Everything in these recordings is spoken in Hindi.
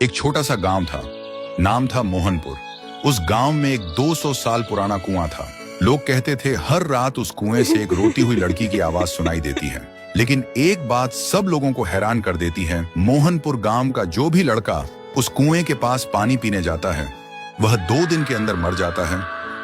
एक छोटा सा गांव था, नाम था मोहनपुर। उस गांव में एक 200 साल पुराना कुआं था। लोग कहते थे हर रात उस कुएं से एक रोती हुई लड़की की आवाज सुनाई देती है। लेकिन एक बात सब लोगों को हैरान कर देती है, मोहनपुर गांव का जो भी लड़का उस कुएं के पास पानी पीने जाता है, वह 2 दिन के अंदर मर जाता है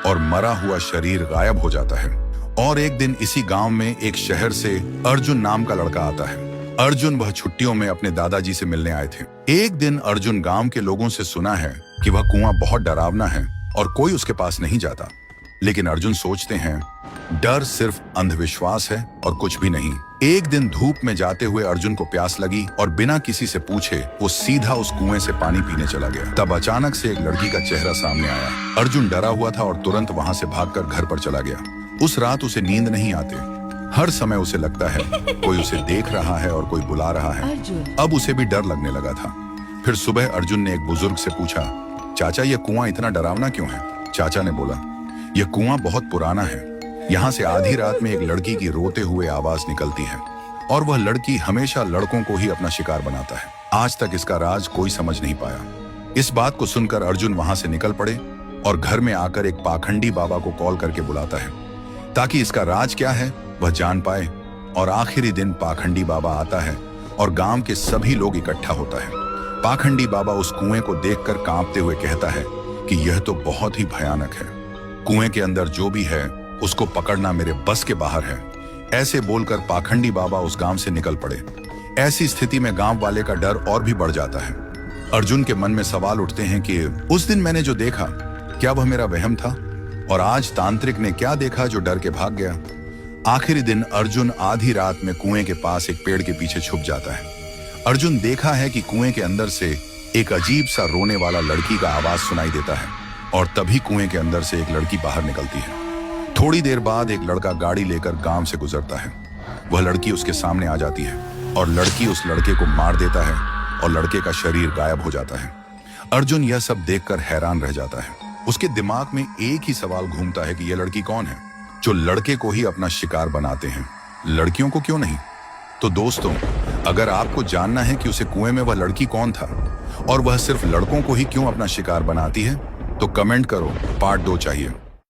और मरा हुआ शरीर गायब हो जाता है। और एक दिन इसी गांव में एक शहर से अर्जुन नाम का लड़का आता है। अर्जुन वह छुट्टियों में अपने दादाजी से मिलने आए थे। एक दिन अर्जुन गांव के लोगों से सुना है कि वह कुआं बहुत डरावना है और कोई उसके पास नहीं जाता। लेकिन अर्जुन सोचते हैं डर सिर्फ अंधविश्वास है और कुछ भी नहीं। एक दिन धूप में जाते हुए अर्जुन को प्यास लगी और बिना किसी से पूछे वो सीधा उस कुएं से पानी पीने चला गया। तब अचानक से एक लड़की का चेहरा सामने आया। अर्जुन डरा हुआ था और तुरंत वहां से भागकर घर पर चला गया। उस रात उसे नींद नहीं आती। हर समय उसे लगता है कोई उसे देख रहा है और कोई बुला रहा है। अब उसे भी डर लगने लगा था। फिर सुबह अर्जुन ने एक बुजुर्ग से पूछा, चाचा ये कुआं इतना डरावना क्यों है? चाचा ने बोला, यह कुआं बहुत पुराना है। यहाँ से आधी रात में एक लड़की की रोते हुए आवाज निकलती है और वह लड़की हमेशा लड़कों को ही अपना शिकार बनाता है। आज तक इसका राज कोई समझ नहीं पाया। इस बात को सुनकर अर्जुन वहां से निकल पड़े और घर में आकर एक पाखंडी बाबा को कॉल करके बुलाता है ताकि इसका राज क्या है वह जान पाए। और आखिरी दिन पाखंडी बाबा आता है और गांव के सभी लोग इकट्ठा होता है। पाखंडी बाबा उस कुएं को देखकर कांपते हुए कहता है कि यह तो बहुत ही भयानक है। कुएं के अंदर जो भी है उसको पकड़ना मेरे बस के बाहर है। ऐसे बोलकर पाखंडी बाबा उस गांव से निकल पड़े। ऐसी स्थिति में गांव वाले का डर और भी बढ़ जाता है। अर्जुन के मन में सवाल उठते हैं कि उस दिन मैंने जो देखा क्या वह मेरा वहम था, और आज तांत्रिक ने क्या देखा जो डर के भाग गया। आखिरी दिन अर्जुन आधी रात में कुएं के पास एक पेड़ के पीछे छुप जाता है। अर्जुन देखा है कि कुएं के अंदर से एक अजीब सा रोने वाला लड़की का आवाज सुनाई देता है और तभी कुएं के अंदर से एक लड़की बाहर निकलती है। थोड़ी देर बाद एक लड़का गाड़ी लेकर गांव से गुजरता है। वह लड़की उसके सामने आ जाती है और लड़की उस लड़के को मार देता है और लड़के का शरीर गायब हो जाता है। अर्जुन यह सब देखकर हैरान रह जाता है। उसके दिमाग में एक ही सवाल घूमता है कि यह लड़की कौन है जो लड़के को ही अपना शिकार बनाते हैं, लड़कियों को क्यों नहीं? तो दोस्तों, अगर आपको जानना है कि उसे कुएं में वह लड़की कौन था और वह सिर्फ लड़कों को ही क्यों अपना शिकार बनाती है, तो कमेंट करो, पार्ट 2 चाहिए।